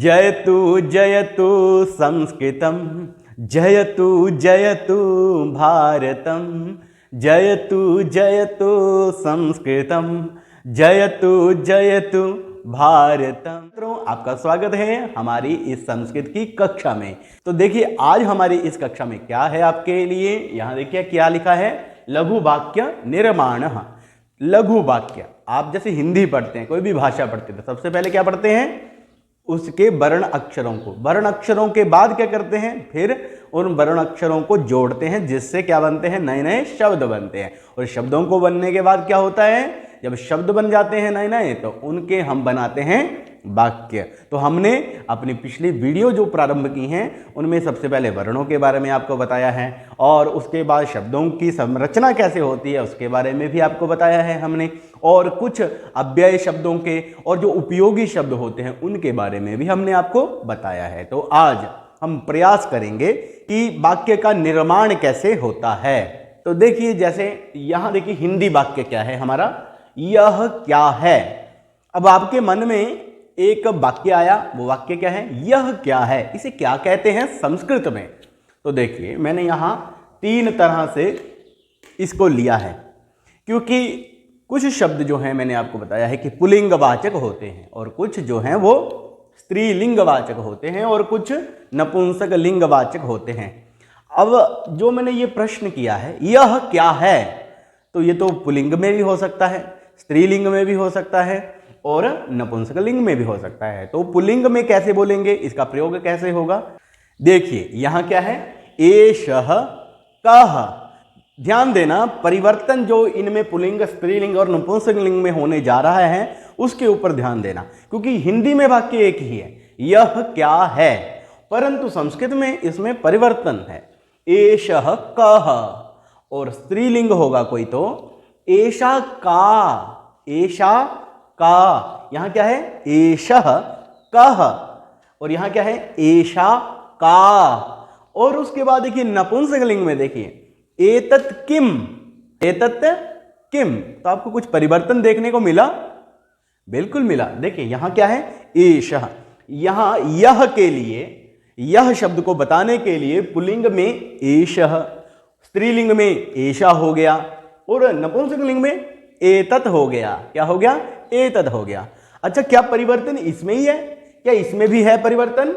जयतु जयतु संस्कृतं, जयतु जयतु भारतं, जयतु जयतु संस्कृतं, जयतु जयतु भारतम। मित्रों, आपका स्वागत है हमारी इस संस्कृत की कक्षा में। तो देखिए आज हमारी इस कक्षा में क्या है आपके लिए, यहाँ देखिए क्या लिखा है, लघु वाक्य निर्माण। लघु वाक्य, आप जैसे हिंदी पढ़ते हैं, कोई भी भाषा पढ़ते हैं, तो सबसे पहले क्या पढ़ते हैं, उसके वर्ण अक्षरों को, वर्ण अक्षरों के बाद क्या करते हैं, फिर उन वर्ण अक्षरों को जोड़ते हैं, जिससे क्या बनते हैं, नए नए शब्द बनते हैं। और शब्दों को बनने के बाद क्या होता है, जब शब्द बन जाते हैं नए नए, तो उनके हम बनाते हैं वाक्य। तो हमने अपनी पिछली वीडियो जो प्रारंभ की हैं उनमें सबसे पहले वर्णों के बारे में आपको बताया है, और उसके बाद शब्दों की संरचना कैसे होती है उसके बारे में भी आपको बताया है हमने, और कुछ अव्यय शब्दों के और जो उपयोगी शब्द होते हैं उनके बारे में भी हमने आपको बताया है। तो आज हम प्रयास करेंगे कि वाक्य का निर्माण कैसे होता है। तो देखिए जैसे यहाँ देखिए हिंदी वाक्य क्या है हमारा, यह क्या है। अब आपके मन में एक वाक्य आया, वो वाक्य क्या है, यह क्या है, इसे क्या कहते हैं संस्कृत में। तो देखिए मैंने यहाँ तीन तरह से इसको लिया है, क्योंकि कुछ शब्द जो हैं मैंने आपको बताया है कि पुल्लिंगवाचक होते हैं, और कुछ जो हैं वो स्त्रीलिंगवाचक होते हैं, और कुछ नपुंसक लिंगवाचक होते हैं। अब जो मैंने ये प्रश्न किया है, यह क्या है, तो ये तो पुल्लिंग में भी हो सकता है, स्त्रीलिंग में भी हो सकता है, और नपुंसक लिंग में भी हो सकता है। तो पुल्लिंग में कैसे बोलेंगे, इसका प्रयोग कैसे होगा। देखिए यहां क्या है, एषः कः। ध्यान देना, परिवर्तन जो इनमें पुल्लिंग, स्त्रीलिंग और नपुंसक लिंग में होने जा रहा है उसके ऊपर ध्यान देना, क्योंकि हिंदी में वाक्य एक ही है, यह क्या है, परंतु संस्कृत में इसमें परिवर्तन है। एषः कः, और स्त्रीलिंग होगा कोई तो एषा का, एषा का। यहां क्या है, एषः कः, और यहां क्या है, एषा का। और उसके बाद देखिए नपुंसक लिंग में देखिए एतत् किम, एतत् किम। तो आपको कुछ परिवर्तन देखने को मिला, बिल्कुल मिला। देखिए यहां क्या है, एषः, यहां यह के लिए, यह शब्द को बताने के लिए पुल्लिंग में एषः, स्त्रीलिंग में एषा हो गया, और नपुंसक लिंग में एतत् हो गया। क्या हो गया, एतत् हो गया। अच्छा, क्या परिवर्तन इसमें ही है, क्या इसमें भी है परिवर्तन?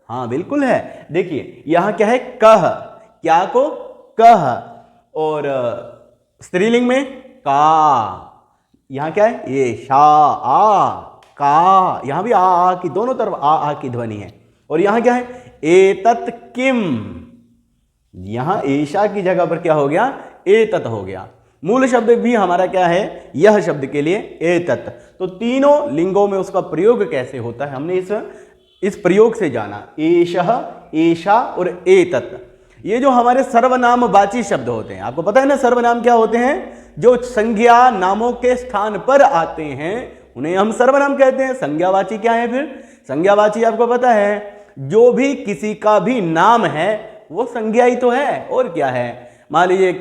हाँ बिल्कुल है। देखिए यहां क्या है, कह, क्या को कह, और स्त्रीलिंग में का। यहां क्या है, एषा, आ, का। यहां भी आ की दोनों तरफ आ की ध्वनि है। और यहां क्या है, एतत् किम, यहां एषा की जगह पर क्या हो गया, एतत् हो गया। मूल शब्द भी हमारा क्या है, यह शब्द के लिए एतत्। तो तीनों लिंगों में उसका प्रयोग कैसे होता है हमने इस प्रयोग से जाना, एषः, एषा और एतत्। ये जो हमारे सर्वनामवाची शब्द होते हैं, आपको पता है ना सर्वनाम क्या होते हैं, जो संज्ञा नामों के स्थान पर आते हैं उन्हें हम सर्वनाम कहते हैं। संज्ञावाची क्या है फिर, संज्ञावाची आपको पता है, जो भी किसी का भी नाम है वो संज्ञा ही तो है, और क्या है। मान लीजिए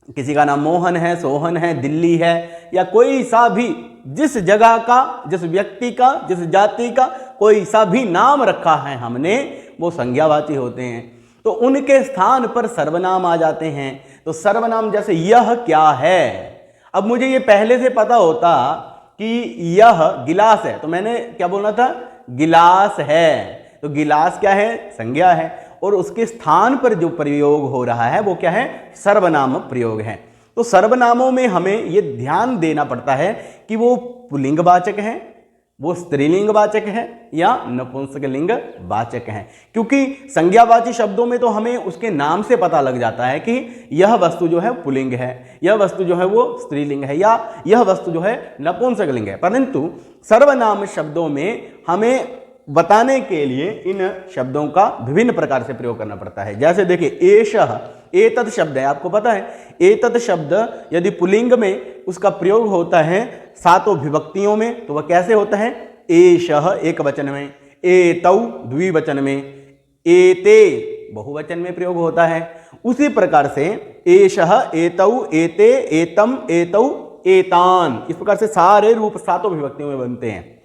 किसी का नाम मोहन है, सोहन है, दिल्ली है, या कोई सा भी जिस जगह का, जिस व्यक्ति का, जिस जाति का कोई सा भी नाम रखा है हमने, वो संज्ञावाची होते हैं। तो उनके स्थान पर सर्वनाम आ जाते हैं। तो सर्वनाम जैसे यह क्या है, अब मुझे ये पहले से पता होता कि यह गिलास है, तो मैंने क्या बोलना था, गिलास है। तो गिलास क्या है, संज्ञा है, और उसके स्थान पर जो प्रयोग हो रहा है वो क्या है, सर्वनाम प्रयोग है। तो सर्वनामों में हमें ये ध्यान देना पड़ता है कि वो पुल्लिंगवाचक है, वो स्त्रीलिंगवाचक है, या नपुंसक लिंग वाचक है। क्योंकि संज्ञावाची शब्दों में तो हमें उसके नाम से पता लग जाता है कि यह वस्तु जो है पुल्लिंग है, यह वस्तु जो है वो स्त्रीलिंग है, या यह वस्तु जो है नपुंसक लिंग है। परंतु सर्वनाम शब्दों में हमें बताने के लिए इन शब्दों का विभिन्न प्रकार से प्रयोग करना पड़ता है। जैसे देखिए एषः, एतत् शब्द है, आपको पता है एतत् शब्द यदि पुल्लिंग में उसका प्रयोग होता है सातों विभक्तियों में, तो वह कैसे होता है, एषः एक वचन में, एतौ द्विवचन में, एते बहुवचन में प्रयोग होता है। उसी प्रकार से एषः, एतौ, एते, एतम, एतौ, एतान, इस प्रकार से सारे रूप सातों विभक्तियों में बनते हैं।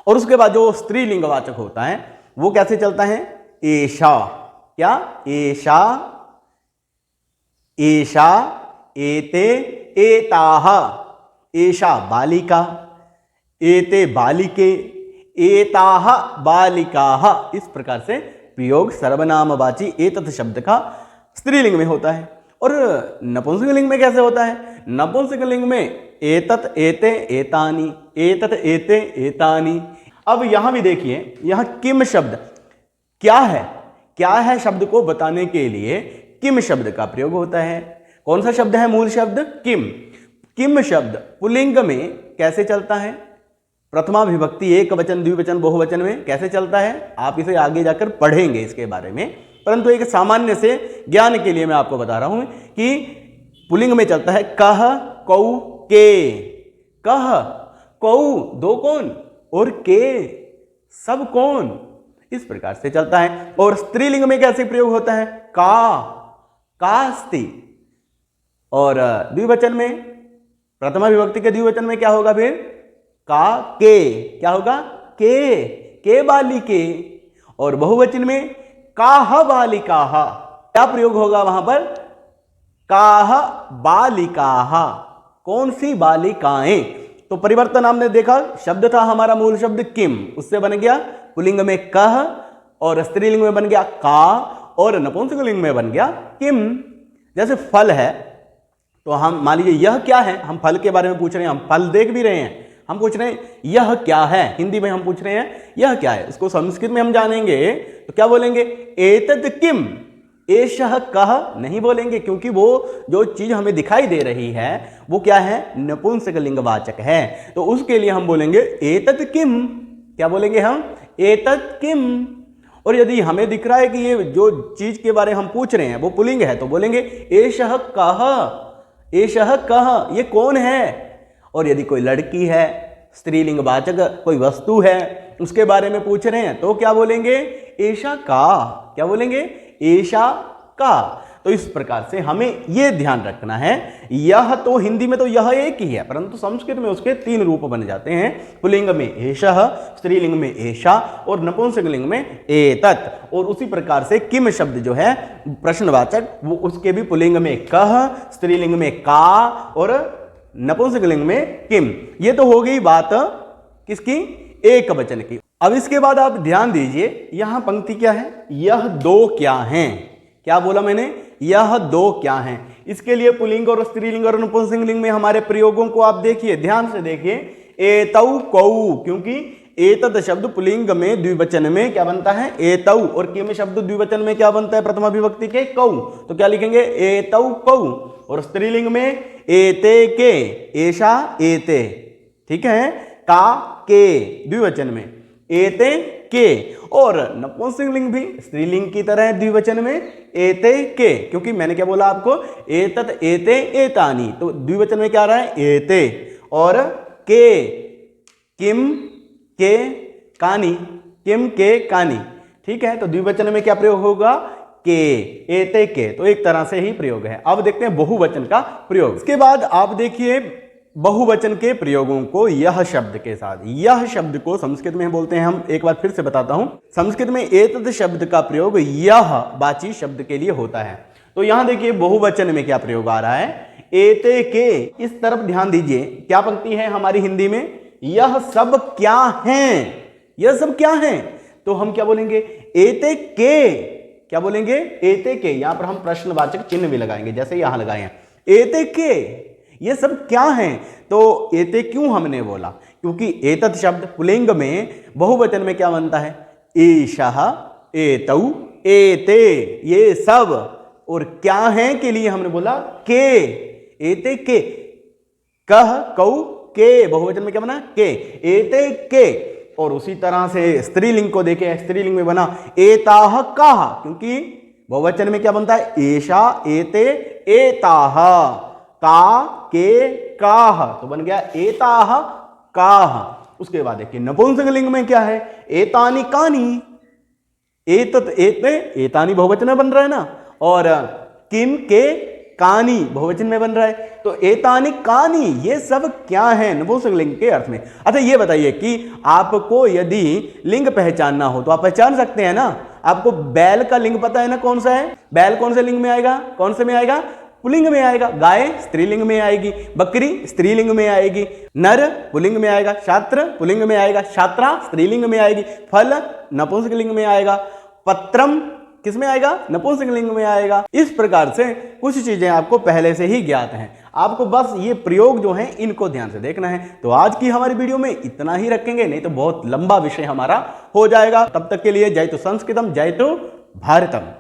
और उसके बाद जो स्त्रीलिंगवाचक होता है वो कैसे चलता है? एषा, क्या? एषा, एषा, एते, एताः, एषा बालिका, एते बालिके, एताः बालिकाः। इस प्रकार से प्रयोग सर्वनामवाची एतत् शब्द का स्त्रीलिंग में होता है। और नपुंसकलिंग में कैसे होता है? नपुंसकलिंग में एतत्, एते, एतानि, एतत्, एते, एतानि। अब यहां भी देखिए, यहां किम शब्द क्या है? क्या है शब्द को बताने के लिए किम शब्द का प्रयोग होता है। कौन सा शब्द है? मूल शब्द किम। किम शब्द पुल्लिंग में कैसे चलता है? प्रथमा विभक्ति, एक वचन, द्विवचन, बहुवचन में कैसे चलता है? आप इसे आगे जाकर पढ़ेंगे इसके बारे में, परंतु एक सामान्य से ज्ञान के लिए मैं आपको बता रहा हूं कि पुल्लिंग में चलता है कह, कौ, के। कह, कौ दो कौन, और के सब कौन, इस प्रकार से चलता है। और स्त्रीलिंग में कैसे प्रयोग होता है? कास्ति। और द्विवचन में, प्रथमा विभक्ति के द्विवचन में क्या होगा फिर? का, के। क्या होगा? के बालिके। और बहुवचन में काह बालिकाः। क्या प्रयोग होगा वहां पर? काह बालिकाः। कौन सी बालिकाएं? तो परिवर्तन हमने देखा, शब्द था हमारा मूल शब्द किम, उससे बन गया पुल्लिंग में कह, और स्त्रीलिंग में बन गया का, और नपुंसकलिंग में बन गया किम। जैसे फल है, तो हम मान लीजिए यह क्या है, हम फल के बारे में पूछ रहे हैं, हम फल देख भी रहे हैं, हम पूछ रहे हैं यह क्या है, हिंदी में हम पूछ रहे हैं यह क्या है। इसको संस्कृत में हम जानेंगे तो क्या बोलेंगे? एतत् किम, एषः कः नहीं बोलेंगे, क्योंकि वो जो चीज हमें दिखाई दे रही है वो क्या है? नपुंसकलिंगवाचक है। तो उसके लिए हम बोलेंगे एतत् किम। क्या बोलेंगे हम? एतत् किम। और यदि हमें दिख रहा है कि ये जो चीज के बारे में हम पूछ रहे हैं वो पुल्लिंग है, तो बोलेंगे एषः कः, एषः कः, ये कौन है। और यदि कोई लड़की है, स्त्रीलिंगवाचक कोई वस्तु है, उसके बारे में पूछ रहे हैं, तो क्या बोलेंगे? एषा का। क्या बोलेंगे? एषा का। तो इस प्रकार से हमें यह ध्यान रखना है, यह तो हिंदी में तो यह एक ही है, परंतु संस्कृत में उसके 3 रूप बन जाते हैं। पुल्लिंग में एषः, स्त्रीलिंग में एषा, और नपुंसकलिंग में एतत्। और उसी प्रकार से किम शब्द जो है प्रश्नवाचक, वो उसके भी पुल्लिंग में कह, स्त्रीलिंग में का, और नपुंसकलिंग में किम। ये तो हो गई बात किसकी? एक वचन की। अब इसके बाद आप ध्यान दीजिए, यहां पंक्ति क्या है? यह दो क्या हैं। क्या बोला मैंने? यह दो क्या हैं। इसके लिए पुल्लिंग और स्त्रीलिंग और नपुंसकलिंग में हमारे प्रयोगों को आप देखिए, ध्यान से देखिए। एतौ कौ, क्योंकि एतत् शब्द पुल्लिंग में द्विवचन में क्या बनता है? एतौ। और किम शब्द द्विवचन में क्या बनता है? प्रथमा विभक्ति के कौ। तो क्या लिखेंगे? एतौ कौ। और स्त्रीलिंग में एते के, एषा एते, ठीक है, का के, द्विवचन में एते के। और नपुंसकलिंग भी स्त्रीलिंग की तरह द्विवचन में एते के, क्योंकि मैंने क्या बोला आपको? एतत्, एते, एतानि। तो द्विवचन में क्या आ रहा है? एते। और के, किम, के, कानी, किम, के, कानी, ठीक है। तो द्विवचन में क्या प्रयोग होगा? के, एते के। तो एक तरह से ही प्रयोग है। अब देखते हैं बहुवचन का प्रयोग। इसके बाद आप देखिए बहुवचन के प्रयोगों को यह शब्द के साथ। यह शब्द को संस्कृत में बोलते हैं, हम एक बार फिर से बताता हूं, संस्कृत में एतत् शब्द का प्रयोग यह वाची शब्द के लिए होता है। तो यहां देखिए बहुवचन में क्या प्रयोग आ रहा है? एते के। इस तरफ ध्यान दीजिए, क्या पंक्ति है हमारी हिंदी में? यह सब क्या हैं, यह सब क्या हैं। तो हम क्या बोलेंगे? एते के। क्या बोलेंगे? एते के। यहां पर हम प्रश्नवाचक चिन्ह भी लगाएंगे, जैसे यहां लगाए हैं। एते के, ये सब क्या हैं। तो एते क्यों हमने बोला? क्योंकि एतत् शब्द पुल्लिंग में बहुवचन में क्या बनता है? एषः, एतौ, एते, ये सब। और क्या हैं के लिए हमने बोला के, एते के। कह, कौ, के, बहुवचन में क्या बना? के, एते के। और उसी तरह से स्त्रीलिंग को देखें, स्त्रीलिंग में बना एताः काः, क्योंकि बहुवचन में क्या बनता है? एषा, एते, एताः, का, के, काः, तो बन गया एताः काः। उसके बाद देखिए नपुंसकलिंग में क्या है? एतानि कानि, एतत्, एते, एतानि बहुवचन में बन रहा है ना। और किम, के, कानी बहुवचन में बन रहा है, तो एतानि कानी ये सब क्या है नपुंसक लिंग के अर्थ में। अच्छा ये बताइए कि आपको यदि लिंग पहचानना हो तो आप पहचान सकते हैं ना। आपको बैल का लिंग पता है ना कौन सा है, बैल कौन से लिंग में आएगा, कौन से में आएगा, पुल्लिंग में आएगा। गाय स्त्रीलिंग में आएगी, बकरी स्त्रीलिंग में आएगी, नर पुल्लिंग में आएगा, छात्र पुल्लिंग में आएगा, छात्रा स्त्रीलिंग में आएगी, फल नपुंसक लिंग में आएगा, पत्रम किस में आएगा, नपुंसक लिंग में आएगा। इस प्रकार से कुछ चीजें आपको पहले से ही ज्ञात हैं, आपको बस ये प्रयोग जो है इनको ध्यान से देखना है। तो आज की हमारी वीडियो में इतना ही रखेंगे, नहीं तो बहुत लंबा विषय हमारा हो जाएगा। तब तक के लिए जय तो संस्कृतम जय तो भारतम।